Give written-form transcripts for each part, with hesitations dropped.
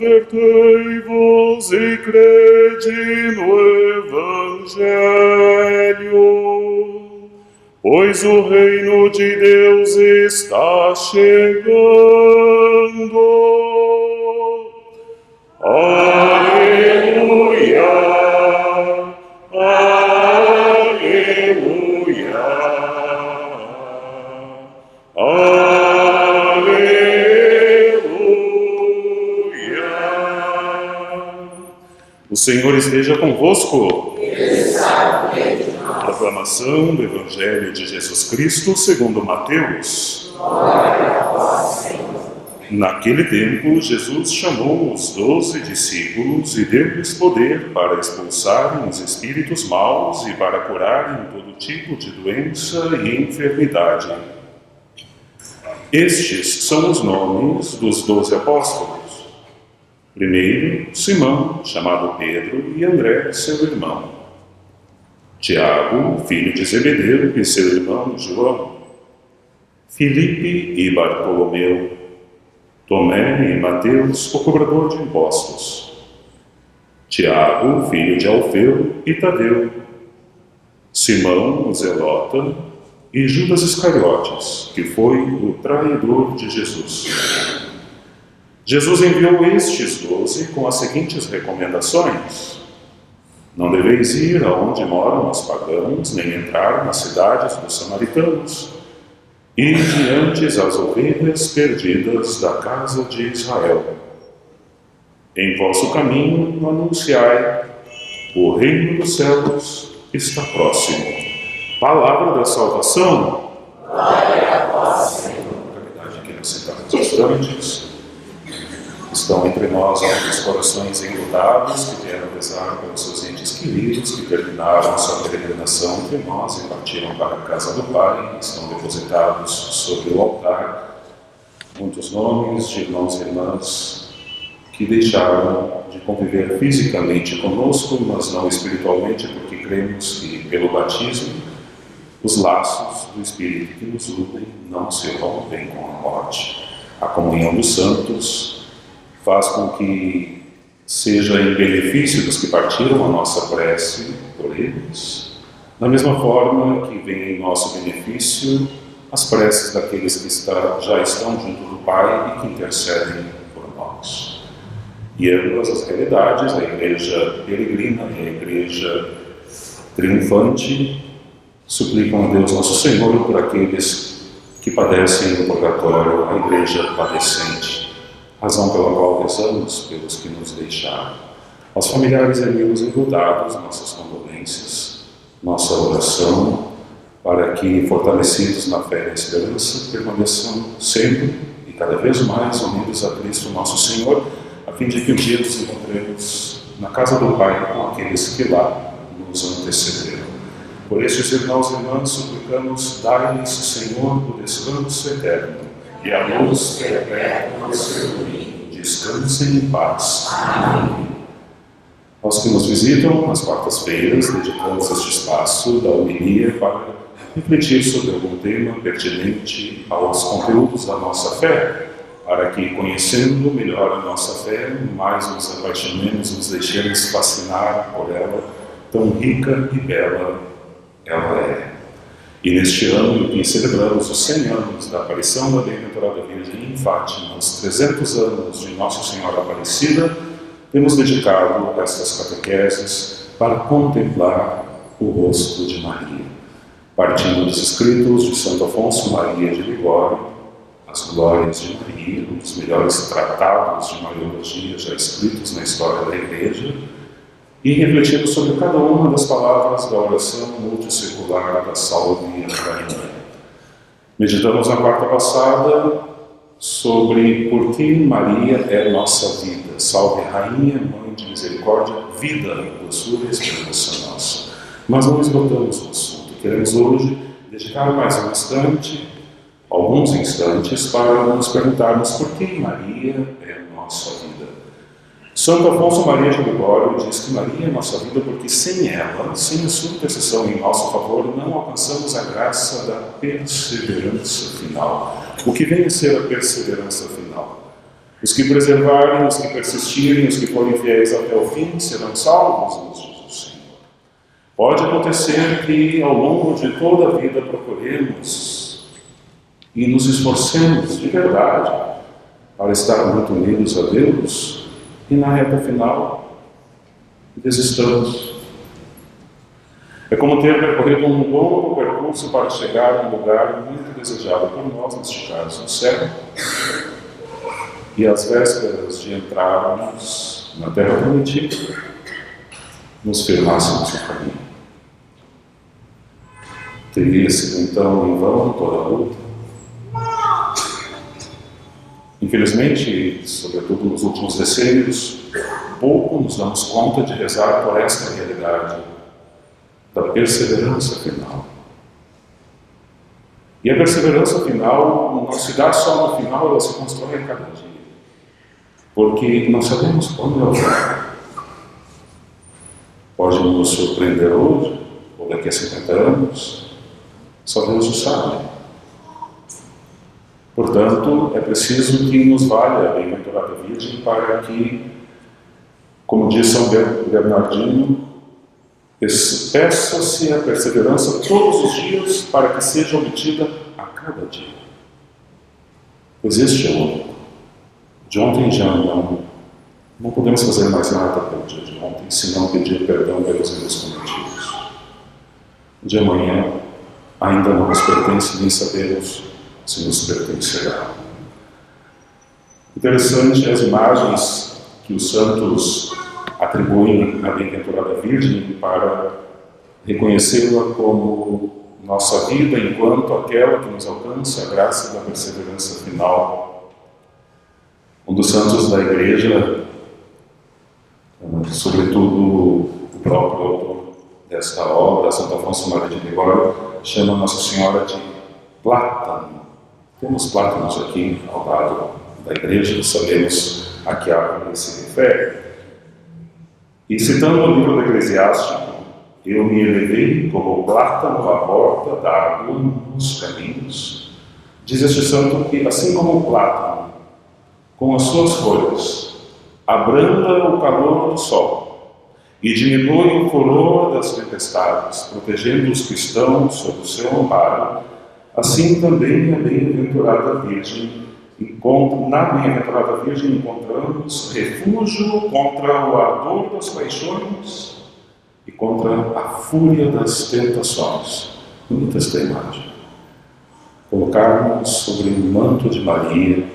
Convertei-vos e crede no Evangelho, pois o reino de Deus está chegando. Aleluia, aleluia, O Senhor esteja convosco. Proclamação do Evangelho de Jesus Cristo segundo Mateus. Naquele tempo, Jesus chamou os 12 discípulos e deu-lhes poder para expulsarem os espíritos maus e para curarem todo tipo de doença e enfermidade. Estes são os nomes dos 12 apóstolos. Primeiro, Simão, chamado Pedro, e André, seu irmão. Tiago, filho de Zebedeu, e seu irmão João. Filipe e Bartolomeu. Tomé e Mateus, o cobrador de impostos. Tiago, filho de Alfeu, e Tadeu. Simão, o zelota, e Judas Iscariotes, que foi o traidor de Jesus. Jesus enviou estes 12 com as seguintes recomendações: não deveis ir aonde moram os pagãos, nem entrar nas cidades dos samaritanos. Ide antes as ovelhas perdidas da casa de Israel. Em vosso caminho anunciai: o reino dos céus está próximo. Palavra da salvação. Glória a vós, Senhor. Caridade que nos sentamos instantes. Estão entre nós alguns corações enlutados que vieram rezar pelos seus entes queridos que terminaram sua peregrinação entre nós e partiram para a casa do Pai. Estão depositados sobre o altar muitos nomes de irmãos e irmãs que deixaram de conviver fisicamente conosco, mas não espiritualmente, porque cremos que pelo batismo os laços do Espírito que nos unem não se rompem com a morte. A comunhão dos santos faz com que seja em benefício dos que partiram a nossa prece por eles, da mesma forma que vem em nosso benefício as preces daqueles que já estão junto do Pai e que intercedem por nós. E ambas as realidades, a Igreja peregrina e a Igreja triunfante, suplicam a Deus Nosso Senhor por aqueles que padecem no purgatório, a Igreja padecente, razão pela qual rezamos pelos que nos deixaram. Aos familiares e amigos enlutados, nossas condolências, nossa oração, para que, fortalecidos na fé e na esperança, permaneçam sempre e cada vez mais unidos a Cristo Nosso Senhor, a fim de que um dia nos encontremos na casa do Pai com aqueles que lá nos antecederam. Por estes irmãos e irmãs, suplicamos, dai-lhes, Senhor, o descanso eterno e a luz perpétua do seu reino. Descansem em paz. Amém. Aos que nos visitam nas quartas-feiras, dedicamos este espaço da homilia para refletir sobre algum tema pertinente aos conteúdos da nossa fé, para que, conhecendo melhor a nossa fé, mais nos apaixonemos, nos deixemos fascinar por ela, tão rica e bela ela é. E neste ano em que celebramos os 100 anos da aparição da Bem-aventurada Virgem em Fátima, os 300 anos de Nossa Senhora Aparecida, temos dedicado estas catequeses para contemplar o rosto de Maria. Partindo dos escritos de Santo Afonso Maria de Ligório, As Glórias de Maria, um dos melhores tratados de Mariologia já escritos na história da Igreja, e refletindo sobre cada uma das palavras da oração multissecular da Salve Rainha. Meditamos na quarta passada sobre por que Maria é nossa vida. Salve Rainha, Mãe de Misericórdia, vida, doçura e esperança nossa. Mas não esgotamos o assunto. Queremos hoje dedicar mais um instante, alguns instantes, para nos perguntarmos por que Maria é nossa vida. Santo Afonso Maria de Ligório diz que Maria é nossa vida porque sem ela, sem a sua intercessão em nosso favor, não alcançamos a graça da perseverança final. O que vem a ser a perseverança final? Os que preservarem, os que persistirem, os que forem fiéis até o fim, serão salvos, nos diz o Senhor. Pode acontecer que ao longo de toda a vida procuremos e nos esforcemos de verdade para estar muito unidos a Deus, e na reta final, desistamos. É como ter percorrido um longo percurso para chegar a um lugar muito desejado por nós, neste caso, o céu. E às vésperas de entrarmos na Terra Prometida, nos firmássemos no caminho. Teria sido então em vão toda a luta? Infelizmente, sobretudo nos últimos decênios, pouco nos damos conta de rezar por esta realidade da perseverança final. E a perseverança final não se dá só no final, ela se constrói a cada dia. Porque não sabemos quando ela vai. Pode nos surpreender hoje, ou daqui a 50 anos, só Deus o sabe. Portanto, é preciso que nos valha a Bem-aventurada Virgem para que, como diz São Bernardino, peça-se a perseverança todos os dias para que seja obtida a cada dia. Pois este é o único. De ontem já não podemos fazer mais nada pelo dia de ontem, senão pedir perdão pelos erros cometidos. O de amanhã ainda não nos pertence, nem sabemos se nos pertencerá. Interessante as imagens que os santos atribuem à Bem-aventurada Virgem para reconhecê-la como nossa vida enquanto aquela que nos alcança a graça da perseverança final. Um dos santos da Igreja, sobretudo o próprio autor desta obra, Santo Afonso Maria de Ligório, chama Nossa Senhora de plátano. Temos plátanos aqui ao lado da igreja, sabemos a que árvore se refere. E citando o livro do Eclesiástico, eu me elevei como o plátano à borda da água nos caminhos. Diz este santo que, assim como o plátano, com as suas folhas, abranda o calor do sol e diminui o furor das tempestades, protegendo os cristãos sob o seu amparo, assim também a Bem-aventurada Virgem, na Bem-aventurada Virgem encontramos refúgio contra o ardor das paixões e contra a fúria das tentações. Bonita esta imagem. Colocarmos sobre o manto de Maria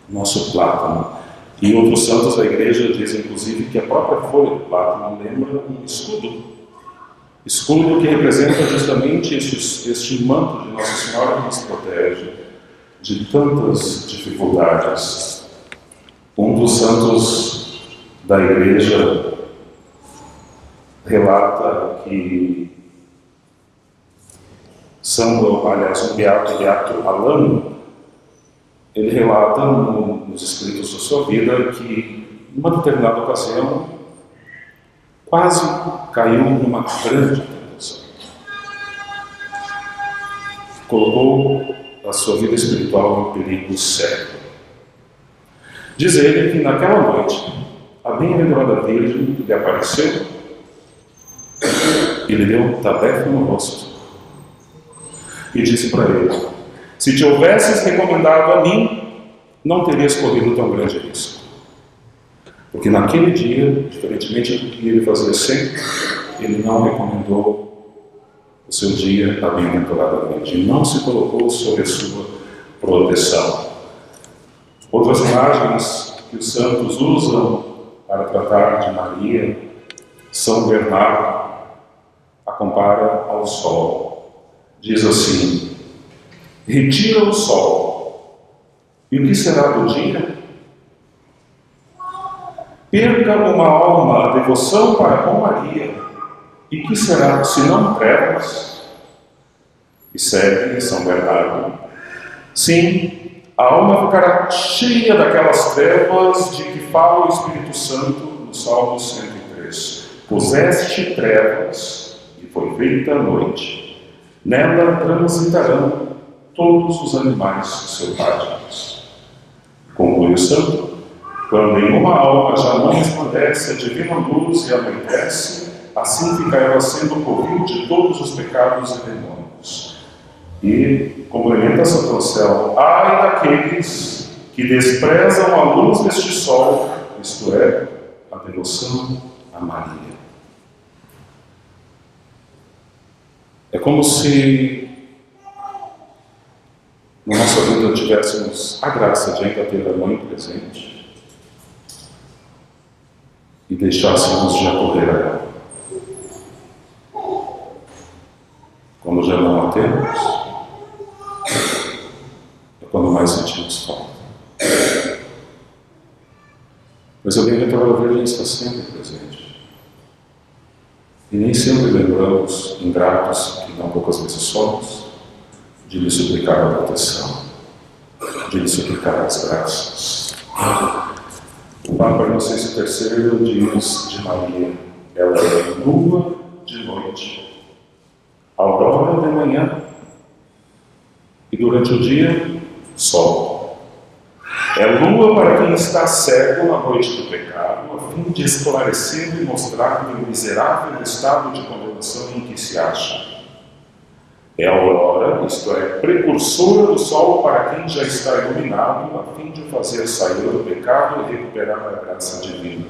nosso plátano. E outros santos da igreja dizem, inclusive, que a própria folha do plátano lembra um escudo. Escudo que representa justamente este manto de Nossa Senhora que nos protege de tantas dificuldades. Um dos santos da igreja relata que um beato Alano, ele relata nos escritos da sua vida que, numa determinada ocasião, quase caiu numa grande tentação. Colocou a sua vida espiritual em perigo sério. Diz ele que naquela noite, a Bem-aventurada Virgem lhe apareceu e lhe deu um tabefe no rosto e disse para ele: se te houvesses recomendado a mim, não terias corrido tão grande risco. Porque naquele dia, diferentemente do que ele fazia sempre, ele não recomendou o seu dia à Bem-aventurada Virgem, não se colocou sob a sua proteção. Outras imagens que os santos usam para tratar de Maria, São Bernardo a compara ao sol. Diz assim: retira o sol E o que será do dia? Perca uma alma a devoção para com Maria, e que será, se não trevas? E segue São Bernardo. Sim, a alma ficará cheia daquelas trevas de que fala o Espírito Santo no Salmo 103. Puseste trevas, e foi feita a noite. Nela transitarão todos os animais selvagens. Conclui o santo: quando em uma alma já não resplandece a divina luz e anoitece, assim fica ela sendo covil de todos os pecados e demônios. E complementa Santo Anselmo: ai daqueles que desprezam a luz deste sol, isto é, a devoção a Maria. É como se na nossa vida tivéssemos a graça de ainda ter a mãe presente e deixássemos de acorrer a ela. Quando já não a temos, é quando mais sentimos falta. Mas a bem-aventurada Virgem está sempre presente. E nem sempre lembramos, ingratos, que não poucas vezes somos, de lhe suplicar a proteção, de lhe suplicar as graças. O Papa Inocêncio III diz de Maria: ela é lua de noite, aurora de manhã, e durante o dia, sol. É lua para quem está cego na noite do pecado, a fim de esclarecer e mostrar o miserável estado de condenação em que se acha. É a aurora, isto é, precursora do sol para quem já está iluminado, a fim de fazer sair do pecado e recuperar a graça divina.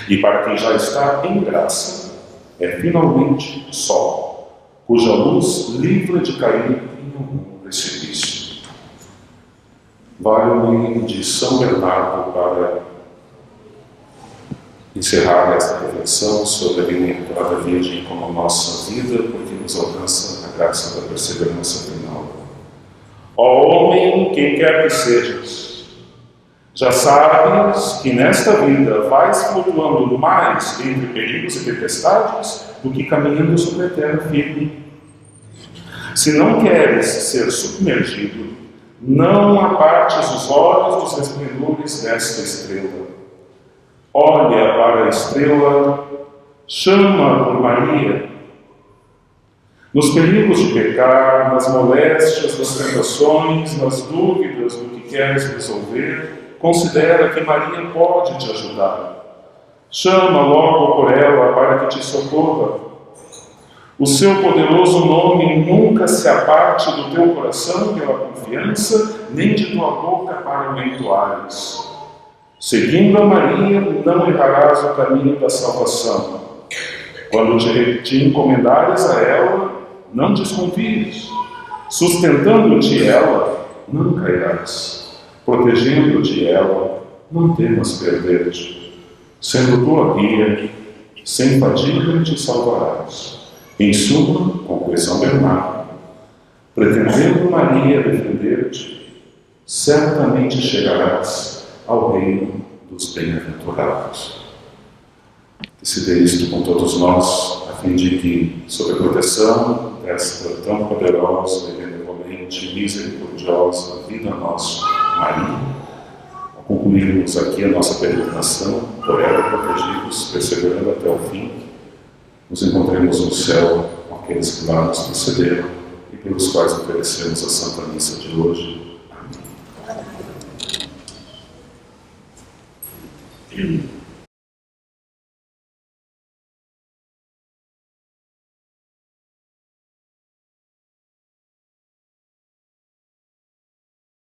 E para quem já está em graça, é finalmente sol, cuja luz livra de cair em algum precipício. Vale-me de São Bernardo para encerrar esta reflexão sobre a bem-aventurada Virgem como nossa vida, porque nos alcança a graça da perseverança final. Ó homem, quem quer que sejas, já sabes que nesta vida vais flutuando mais entre perigos e tempestades do que caminhando sobre a terra firme. Se não queres ser submergido, não apartes os olhos dos resplendores desta estrela. Olha para a estrela, chama por Maria. Nos perigos de pecar, nas moléstias, nas tentações, nas dúvidas do que queres resolver, considera que Maria pode te ajudar. Chama logo por ela para que te socorra. O seu poderoso nome nunca se aparte do teu coração pela confiança, nem de tua boca para o entoares. Seguindo a Maria, não errarás o caminho da salvação. Quando te encomendares a ela, não desconfies. Sustentando-te ela, não cairás. Protegendo-te ela, não temas perder-te. Sendo tua guia, sem fadiga te salvarás. Em suma, conclui São Bernardo, pretendendo Maria defender-te, certamente chegarás ao reino dos bem-aventurados. Que se dê isto com todos nós, a fim de que, sob a proteção desta tão poderosa e benevolente, misericordiosa vida nossa, Maria, ao concluirmos aqui a nossa peregrinação, por ela protegidos, perseverando até o fim, nos encontremos no céu com aqueles que lá nos precederam e pelos quais oferecemos a Santa Missa de hoje. Amém.